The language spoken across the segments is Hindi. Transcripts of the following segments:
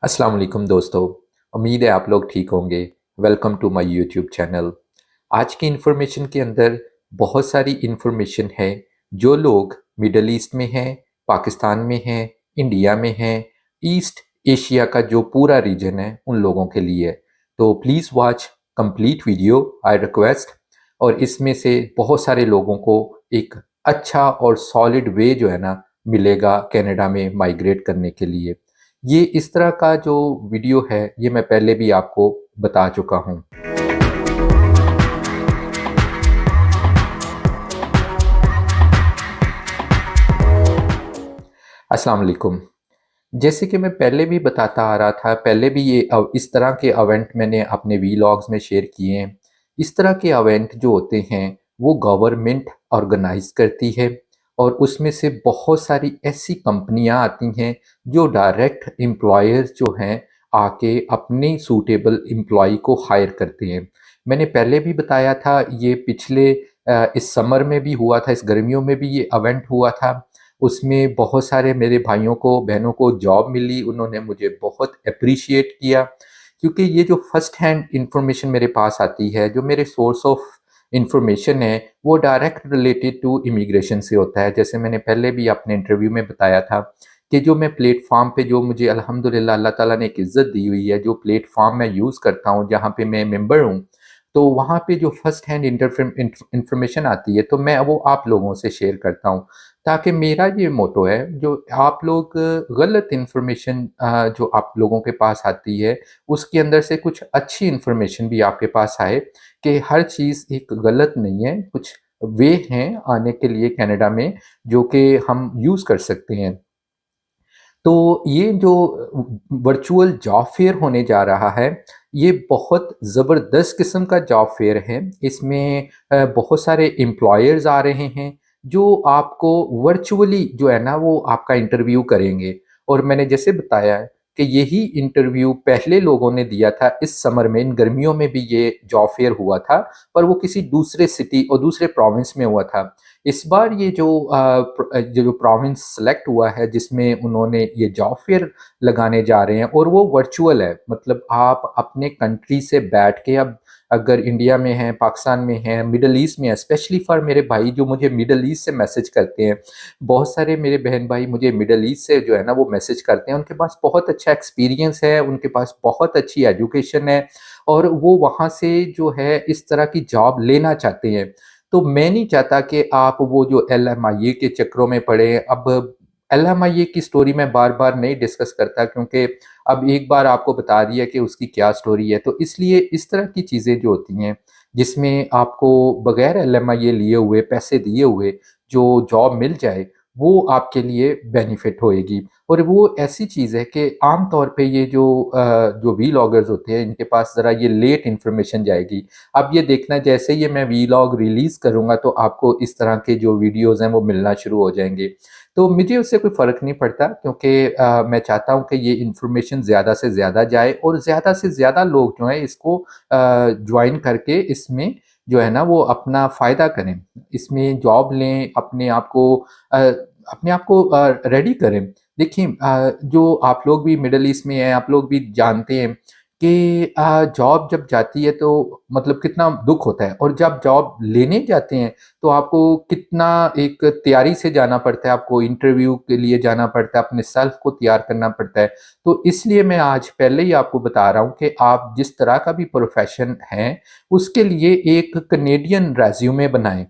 अस्सलाम वालेकुम दोस्तों। उम्मीद है आप लोग ठीक होंगे। Welcome to my YouTube channel. आज की इन्फॉर्मेशन के अंदर बहुत सारी इन्फॉर्मेशन है जो लोग मिडल ईस्ट में हैं, पाकिस्तान में हैं, इंडिया में हैं, ईस्ट एशिया का जो पूरा रीजन है उन लोगों के लिए है। तो please watch complete video I request. और इसमें से बहुत सारे लोगों को एक अच्छा और सॉलिड वे जो है ना मिलेगा कनाडा में माइग्रेट करने के लिए। ये इस तरह का जो वीडियो है ये मैं पहले भी आपको बता चुका हूँ। अस्सलाम वालेकुम। जैसे कि मैं पहले भी बताता आ रहा था, पहले भी इस तरह के इवेंट मैंने अपने वीलॉग्स में शेयर किए हैं। इस तरह के इवेंट जो होते हैं वो गवर्नमेंट ऑर्गेनाइज करती है और उसमें से बहुत सारी ऐसी कंपनियां आती हैं जो डायरेक्ट एम्प्लॉयर्स जो हैं आके अपने सूटेबल एम्प्लॉय को हायर करते हैं। मैंने पहले भी बताया था, ये पिछले इस समर में भी हुआ था, इस गर्मियों में भी ये इवेंट हुआ था। उसमें बहुत सारे मेरे भाइयों को बहनों को जॉब मिली, उन्होंने मुझे बहुत एप्रिशिएट किया क्योंकि ये जो फर्स्ट हैंड इंफॉर्मेशन मेरे पास आती है, जो मेरे सोर्स ऑफ इंफॉर्मेशन है, वो डायरेक्ट रिलेटेड टू इमिग्रेशन से होता है। जैसे मैंने पहले भी अपने इंटरव्यू में बताया था कि जो मैं प्लेटफॉर्म पे जो मुझे अल्हम्दुलिल्लाह अल्लाह ताला ने एक इज़्ज़त दी हुई है, जो प्लेटफॉर्म मैं यूज़ करता हूँ, जहाँ पे मैं मेंबर हूँ, तो वहाँ पे जो फर्स्ट हैंड इंफॉर्मेशन आती है तो मैं वो आप लोगों से शेयर करता हूँ, ताकि मेरा ये मोटो है जो आप लोग गलत इन्फॉर्मेशन जो आप लोगों के पास आती है उसके अंदर से कुछ अच्छी इन्फॉर्मेशन भी आपके पास आए, कि हर चीज़ एक गलत नहीं है, कुछ वे हैं आने के लिए कनाडा में जो कि हम यूज़ कर सकते हैं। तो ये जो वर्चुअल जॉब फेयर होने जा रहा है, ये बहुत ज़बरदस्त किस्म का जॉब फेयर है। इसमें बहुत सारे एम्प्लॉयर्स आ रहे हैं, जो आपको वर्चुअली जो है ना वो आपका इंटरव्यू करेंगे। और मैंने जैसे बताया है कि यही इंटरव्यू पहले लोगों ने दिया था इस समर में, इन गर्मियों में भी ये जॉब फेयर हुआ था, पर वो किसी दूसरे सिटी और दूसरे प्रोविंस में हुआ था। इस बार ये जो प्रोविंस सेलेक्ट हुआ है जिसमें उन्होंने ये जॉब फेयर लगाने जा रहे हैं, और वो वर्चुअल है। मतलब आप अपने कंट्री से बैठ के, अब अगर इंडिया में हैं, पाकिस्तान में हैं, मिडल ईस्ट में है, स्पेशली फॉर मेरे भाई जो मुझे मिडल ईस्ट से मैसेज करते हैं, बहुत सारे मेरे बहन भाई मुझे मिडल ईस्ट से जो है ना वो मैसेज करते हैं, उनके पास बहुत अच्छा एक्सपीरियंस है, उनके पास बहुत अच्छी एजुकेशन है और वो वहाँ से जो है इस तरह की जॉब लेना चाहते हैं। तो मैं नहीं चाहता कि आप वो जो एलएमआईए के चक्करों में पड़े। अब एलएमआईए की स्टोरी मैं बार-बार नहीं डिस्कस करता, क्योंकि अब एक बार आपको बता दिया कि उसकी क्या स्टोरी है। तो इसलिए इस तरह की चीज़ें जो होती हैं, जिसमें आपको बगैर एलएमआईए लिए हुए, पैसे दिए हुए जो जॉब मिल जाए, वो आपके लिए बेनिफिट होएगी। और वो ऐसी चीज़ है कि आम तौर पे ये जो व्लॉगर्स होते हैं, इनके पास ज़रा ये लेट इन्फॉर्मेशन जाएगी। अब ये देखना, जैसे ही मैं वीलॉग रिलीज़ करूँगा तो आपको इस तरह के जो वीडियोज़ हैं वो मिलना शुरू हो जाएँगे। तो मुझे उससे कोई फ़र्क नहीं पड़ता, क्योंकि मैं चाहता हूँ कि ये इन्फॉर्मेशन ज़्यादा से ज़्यादा जाए और ज़्यादा से ज़्यादा लोग जो हैं इसको जॉइन करके इसमें जो है ना वो अपना फ़ायदा करें। इसमें जॉब लें, अपने आप को रेडी करें। देखिए, जो आप लोग भी मिडल ईस्ट में हैं, आप लोग भी जानते हैं कि जॉब जब जाती है तो मतलब कितना दुःख होता है, और जब जॉब लेने जाते हैं तो आपको कितना एक तैयारी से जाना पड़ता है, आपको इंटरव्यू के लिए जाना पड़ता है, अपने सेल्फ को तैयार करना पड़ता है। तो इसलिए मैं आज पहले ही आपको बता रहा हूँ कि आप जिस तरह का भी प्रोफ़ेशन है, उसके लिए एक कनेडियन रिज़्यूमे बनाएँ।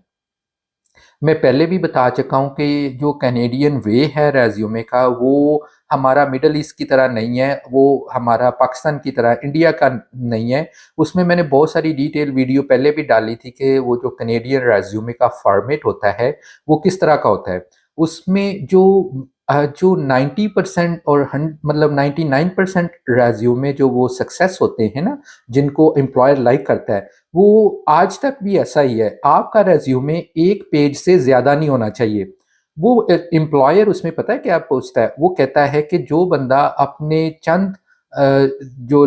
मैं पहले भी बता चुका हूँ कि जो कैनेडियन वे है रेज़्यूमे का, वो हमारा मिडल ईस्ट की तरह नहीं है, वो हमारा पाकिस्तान की तरह इंडिया का नहीं है। उसमें मैंने बहुत सारी डिटेल वीडियो पहले भी डाली थी कि वो जो कैनेडियन रेज़्यूमे का फ़ॉर्मेट होता है, वो किस तरह का होता है। उसमें जो 90% और मतलब 99% रेज़्यूमे जो वो सक्सेस होते हैं ना, जिनको एम्प्लॉयर लाइक करता है, वो आज तक भी ऐसा ही है। आपका रिज़्यूमे 1 पेज से ज़्यादा नहीं होना चाहिए। वो एम्प्लॉयर उसमें पता है क्या पूछता है? वो कहता है कि जो बंदा अपने चंद जो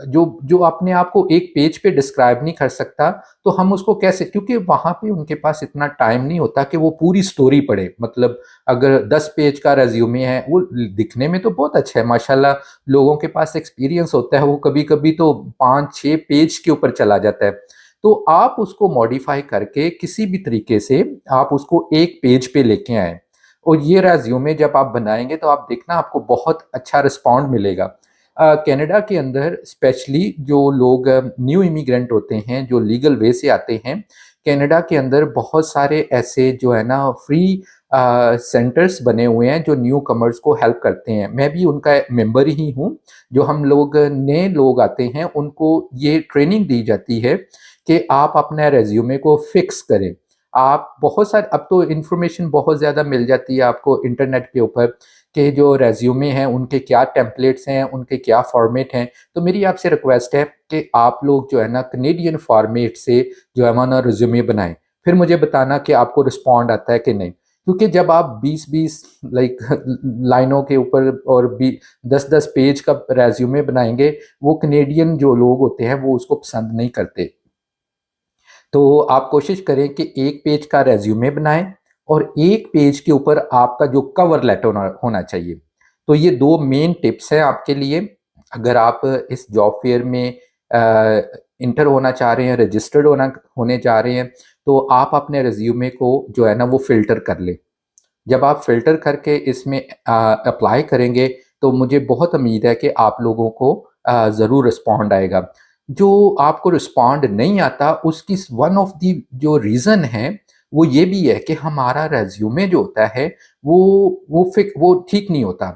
जो जो अपने आप को एक पेज पे डिस्क्राइब नहीं कर सकता, तो हम उसको कैसे, क्योंकि वहाँ पे उनके पास इतना टाइम नहीं होता कि वो पूरी स्टोरी पढ़े। मतलब अगर 10 पेज का रेज़्यूमे है, वो दिखने में तो बहुत अच्छा है माशाल्लाह, लोगों के पास एक्सपीरियंस होता है, वो कभी-कभी तो 5-6 पेज के ऊपर चला जाता है। तो आप उसको मॉडिफ़ाई करके किसी भी तरीके से आप उसको 1 पेज पे लेके आएँ। और ये रेज़्यूमे जब आप बनाएँगे तो आप देखना आपको बहुत अच्छा रिस्पॉन्ड मिलेगा। कनाडा के अंदर स्पेशली जो लोग न्यू इमिग्रेंट होते हैं, जो लीगल वे से आते हैं, कनाडा के अंदर बहुत सारे ऐसे जो है ना फ्री सेंटर्स बने हुए हैं जो न्यू कमर्स को हेल्प करते हैं। मैं भी उनका मेंबर ही हूँ। जो हम लोग नए लोग आते हैं उनको ये ट्रेनिंग दी जाती है कि आप अपना रेज़्यूमे को फिक्स करें। आप बहुत सारे, अब तो इन्फॉर्मेशन बहुत ज़्यादा मिल जाती है आपको इंटरनेट के ऊपर कि जो रेज़्यूमे हैं उनके क्या टेम्पलेट्स हैं, उनके क्या फॉर्मेट हैं। तो मेरी आपसे रिक्वेस्ट है कि आप लोग जो है ना कनेडियन फॉर्मेट से जो है ना रिज़्यूमे बनाएँ। फिर मुझे बताना कि आपको रिस्पॉन्ड आता है कि नहीं। क्योंकि जब आप 20-20 लाइक लाइनों के ऊपर और 10-10 पेज का रेज़्यूमे बनाएँगे, वो कनेडियन जो लोग होते हैं वो उसको पसंद नहीं करते। तो आप कोशिश करें कि 1 पेज का रेज़्यूमे बनाएँ और 1 पेज के ऊपर आपका जो कवर लेटर होना होना चाहिए। तो ये 2 मेन टिप्स हैं आपके लिए। अगर आप इस जॉब फेयर में एंटर होना चाह रहे हैं, रजिस्टर्ड होने जा रहे हैं, तो आप अपने रिज़्यूमे को जो है ना वो फ़िल्टर कर लें। जब आप फ़िल्टर करके इसमें अप्लाई करेंगे, तो मुझे बहुत उम्मीद है कि आप लोगों को ज़रूर रिस्पॉन्ड आएगा। जो आपको रिस्पॉन्ड नहीं आता, उसकी वन ऑफ द जो रीज़न है, वो ये भी है कि हमारा रिज़्यूमे जो होता है, वो ठीक नहीं होता।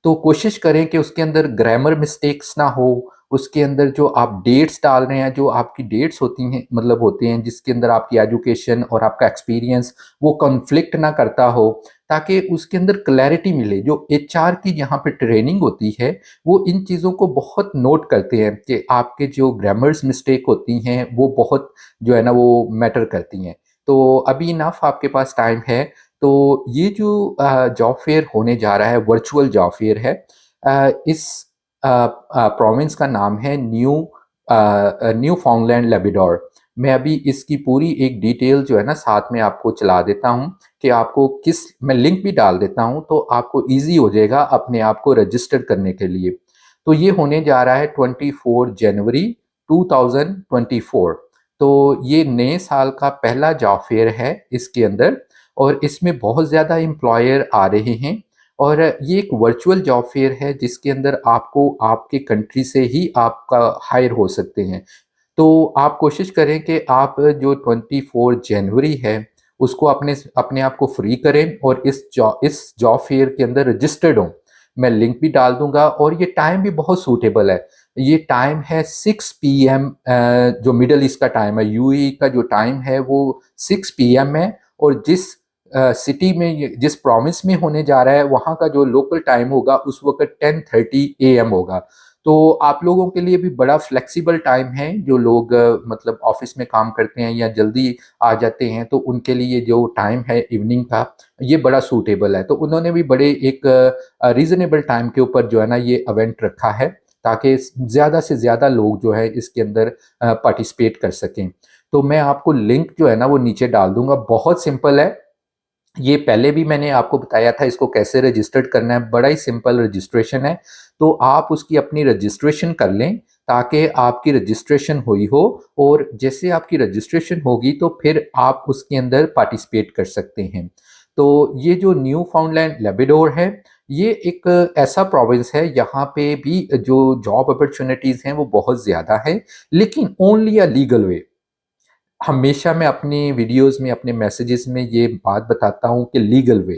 तो कोशिश करें कि उसके अंदर ग्रामर मिस्टेक्स ना हो, उसके अंदर जो आप डेट्स डाल रहे हैं, जो आपकी डेट्स होती हैं, मतलब होते हैं जिसके अंदर आपकी एजुकेशन और आपका एक्सपीरियंस वो कॉन्फ्लिक्ट ना करता हो, ताकि उसके अंदर क्लैरिटी मिले। जो एचआर की यहाँ पे ट्रेनिंग होती है, वो इन चीज़ों को बहुत नोट करते हैं कि आपके जो ग्रामर्स मिस्टेक होती हैं, वो बहुत जो है ना वो मैटर करती हैं। तो अभी इनफ आपके पास टाइम है। तो ये जो जॉब फेयर होने जा रहा है, वर्चुअल जॉब फेयर है। इस प्रोविंस का नाम है न्यू फाउंडलैंड लेब्राडोर। मैं अभी इसकी पूरी एक डिटेल जो है ना साथ में आपको चला देता हूँ कि आपको किस, मैं लिंक भी डाल देता हूँ तो आपको ईज़ी हो जाएगा अपने आप को रजिस्टर करने के लिए। तो ये होने जा रहा है 24 जनवरी 2024। तो ये नए साल का पहला जॉब फेयर है इसके अंदर, और इसमें बहुत ज़्यादा एम्प्लॉयर आ रहे हैं। और ये एक वर्चुअल जॉब फेयर है जिसके अंदर आपको आपके कंट्री से ही आपका हायर हो सकते हैं। तो आप कोशिश करें कि आप जो 24 जनवरी है, उसको अपने आप को फ्री करें और इस जॉब फेयर के अंदर रजिस्टर्ड हों। मैं लिंक भी डाल दूँगा और ये टाइम भी बहुत सूटेबल है। ये टाइम है 6 पीएम, जो मिडल ईस्ट का टाइम है, यूएई का जो टाइम है वो 6 पीएम है। और जिस सिटी में जिस प्रोविंस में होने जा रहा है, वहाँ का जो लोकल टाइम होगा उस वक़्त 10:30 एएम होगा। तो आप लोगों के लिए भी बड़ा फ्लेक्सिबल टाइम है। जो लोग मतलब ऑफ़िस में काम करते हैं या जल्दी आ जाते हैं, तो उनके लिए जो टाइम है इवनिंग का, ये बड़ा सूटेबल है। तो उन्होंने भी बड़े एक रीज़नेबल टाइम के ऊपर जो है ना ये इवेंट रखा है, ताकि ज़्यादा से ज़्यादा लोग जो है इसके अंदर पार्टिसिपेट कर सकें। तो मैं आपको लिंक जो है ना वो नीचे डाल दूँगा। बहुत सिंपल है। ये पहले भी मैंने आपको बताया था इसको कैसे रजिस्टर्ड करना है, बड़ा ही सिंपल रजिस्ट्रेशन है। तो आप उसकी अपनी रजिस्ट्रेशन कर लें, ताकि आपकी रजिस्ट्रेशन हुई हो, और जैसे आपकी रजिस्ट्रेशन होगी तो फिर आप उसके अंदर पार्टिसिपेट कर सकते हैं। तो ये जो न्यू फाउंडलैंड लेब्राडोर है, ये एक ऐसा प्रोविंस है, यहाँ पे भी जो जॉब अपॉर्चुनिटीज़ हैं वो बहुत ज़्यादा हैं, लेकिन ओनली अ लीगल वे। हमेशा मैं अपनी वीडियोज़ में, अपने मैसेजेस में ये बात बताता हूँ कि लीगल वे,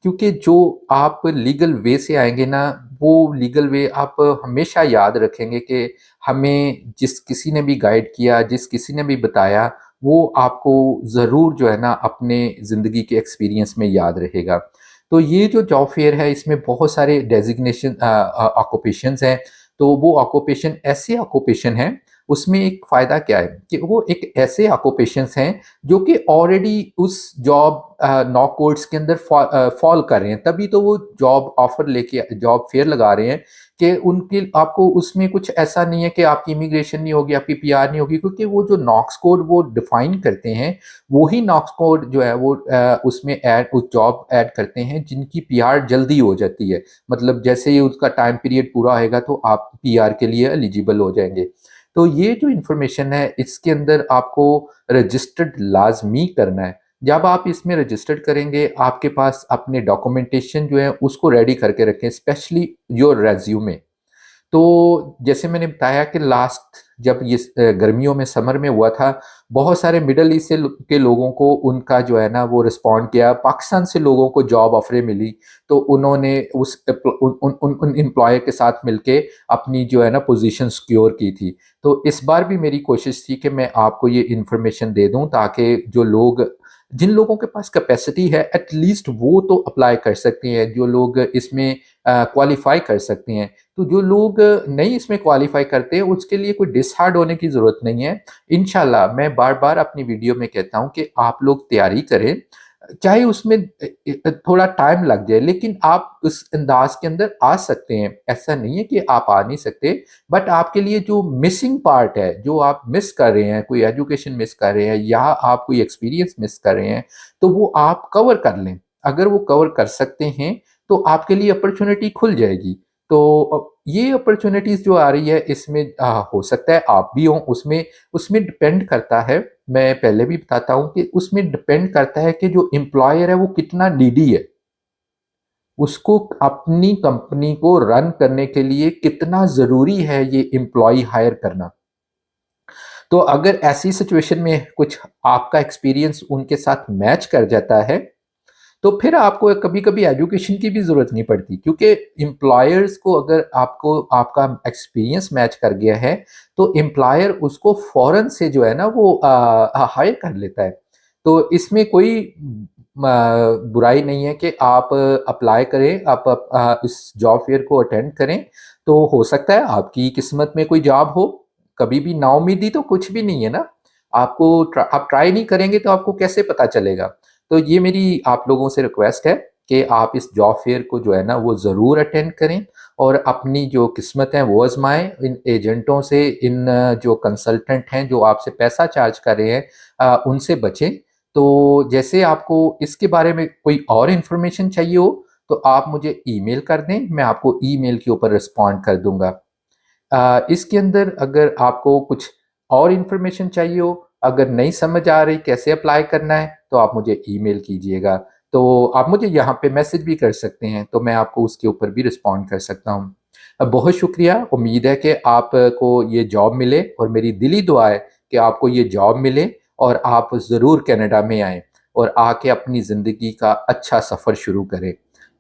क्योंकि जो आप लीगल वे से आएँगे ना, वो लीगल वे आप हमेशा याद रखेंगे कि हमें जिस किसी ने भी गाइड किया, जिस किसी ने भी बताया, वो आपको ज़रूर जो है ना अपने ज़िंदगी के एक्सपीरियंस में याद रहेगा। तो ये जो जॉब फेयर है, इसमें बहुत सारे डेज़िग्नेशन ऑक्यूपेशंस हैं। तो वो ऑक्यूपेशन ऐसे ऑक्यूपेशन हैं उसमें एक फ़ायदा क्या है कि वो एक ऐसे ऑक्यूपेशंस हैं जो कि ऑलरेडी उस जॉब नॉक कोड्स के अंदर फॉल कर रहे हैं, तभी तो वो जॉब ऑफर लेके जॉब फेयर लगा रहे हैं कि उनके आपको उसमें कुछ ऐसा नहीं है कि आपकी इमिग्रेशन नहीं होगी, आपकी पीआर नहीं होगी, क्योंकि वो जो नॉक्स कोड वो डिफाइन करते हैं, वही नॉक्स कोड जो है वो उसमें ऐड उस जॉब ऐड करते हैं जिनकी पीआर जल्दी हो जाती है। मतलब जैसे ही उसका टाइम पीरियड पूरा होएगा तो आप पीआर के लिए एलिजिबल हो जाएंगे। तो ये जो इन्फॉर्मेशन है इसके अंदर आपको रजिस्टर्ड लाजमी करना है। जब आप इसमें रजिस्टर्ड करेंगे आपके पास अपने डॉक्यूमेंटेशन जो है उसको रेडी करके रखें, स्पेशली योर रेज्यूमे। तो जैसे मैंने बताया कि लास्ट जब ये गर्मियों में समर में हुआ था, बहुत सारे मिडल ईस्ट से के लोगों को उनका जो है ना वो रिस्पॉन्ड किया, पाकिस्तान से लोगों को जॉब ऑफरें मिली, तो उन्होंने उस उन एम्प्लॉयर के साथ मिलके अपनी जो है ना पोजीशन सिक्योर की थी। तो इस बार भी मेरी कोशिश थी कि मैं आपको ये इन्फॉर्मेशन दे दूं ताकि जो लोग जिन लोगों के पास कैपेसिटी है एटलीस्ट वो तो अप्लाई कर सकते हैं, जो लोग इसमें क्वालिफाई कर सकते हैं। तो जो लोग नहीं इसमें क्वालिफाई करते हैं उसके लिए कोई डिसहार्ड होने की ज़रूरत नहीं है। इंशाल्लाह मैं बार बार अपनी वीडियो में कहता हूँ कि आप लोग तैयारी करें, चाहे उसमें थोड़ा टाइम लग जाए, लेकिन आप उस अंदाज के अंदर आ सकते हैं। ऐसा नहीं है कि आप आ नहीं सकते, बट आपके लिए जो मिसिंग पार्ट है, जो आप मिस कर रहे हैं, कोई एजुकेशन मिस कर रहे हैं या आप कोई एक्सपीरियंस मिस कर रहे हैं, तो वो आप कवर कर लें। अगर वो कवर कर सकते हैं तो आपके लिए अपॉर्चुनिटी खुल जाएगी। तो ये अपॉर्चुनिटीज जो आ रही है इसमें हो सकता है आप भी हो उसमें। उसमें डिपेंड करता है, मैं पहले भी बताता हूँ कि उसमें डिपेंड करता है कि जो एम्प्लॉयर है वो कितना नीडी है, उसको अपनी कंपनी को रन करने के लिए कितना ज़रूरी है ये एम्प्लॉय हायर करना। तो अगर ऐसी सिचुएशन में कुछ आपका एक्सपीरियंस उनके साथ मैच कर जाता है तो फिर आपको कभी कभी एजुकेशन की भी ज़रूरत नहीं पड़ती, क्योंकि एम्प्लॉयर्स को अगर आपको आपका एक्सपीरियंस मैच कर गया है तो एम्प्लॉयर उसको फौरन से जो है ना वो हायर कर लेता है। तो इसमें कोई बुराई नहीं है कि आप अप्लाई करें, आप इस जॉब फेयर को अटेंड करें। तो हो सकता है आपकी किस्मत में कोई जॉब हो। कभी भी नाउमीदी तो कुछ भी नहीं है ना। आप ट्राई नहीं करेंगे तो आपको कैसे पता चलेगा। तो ये मेरी आप लोगों से रिक्वेस्ट है कि आप इस जॉब फेयर को जो है ना वो ज़रूर अटेंड करें और अपनी जो किस्मत है वो आजमाएं। इन एजेंटों से, इन जो कंसल्टेंट हैं जो आपसे पैसा चार्ज कर रहे हैं, उनसे बचें। तो जैसे आपको इसके बारे में कोई और इन्फॉर्मेशन चाहिए हो तो आप मुझे ईमेल कर दें, मैं आपको ईमेल के ऊपर रिस्पॉन्ड कर दूंगा। इसके अंदर अगर आपको कुछ और इन्फॉर्मेशन चाहिए हो, अगर नहीं समझ आ रही कैसे अप्लाई करना है, तो आप मुझे ईमेल कीजिएगा। तो आप मुझे यहाँ पे मैसेज भी कर सकते हैं, तो मैं आपको उसके ऊपर भी रिस्पॉन्ड कर सकता हूँ। बहुत शुक्रिया। उम्मीद है कि आपको ये जॉब मिले और मेरी दिली दुआ है कि आपको ये जॉब मिले और आप ज़रूर कनाडा में आएँ और आके अपनी ज़िंदगी का अच्छा सफ़र शुरू करें।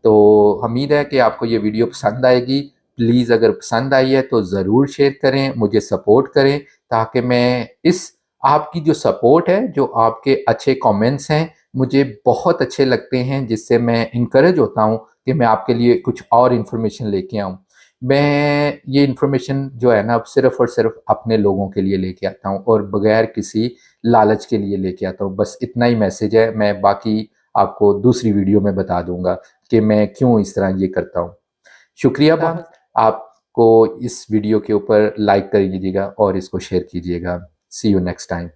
तो उम्मीद है कि आपको ये वीडियो पसंद आएगी। प्लीज़ अगर पसंद आई है तो ज़रूर शेयर करें, मुझे सपोर्ट करें, ताकि मैं इस आपकी जो सपोर्ट है, जो आपके अच्छे कमेंट्स हैं, मुझे बहुत अच्छे लगते हैं, जिससे मैं इनकरेज होता हूँ कि मैं आपके लिए कुछ और इन्फॉर्मेशन लेके आऊँ। मैं ये इन्फॉर्मेशन जो है ना सिर्फ़ और सिर्फ़ अपने लोगों के लिए लेके आता हूँ और बगैर किसी लालच के लिए लेके आता हूँ। बस इतना ही मैसेज है, मैं बाकी आपको दूसरी वीडियो में बता दूँगा कि मैं क्यों इस तरह ये करता हूँ। शुक्रिया बहुत। आपको इस वीडियो के ऊपर लाइक कर लीजिएगा और इसको शेयर कीजिएगा। सी यू नेक्स्ट टाइम।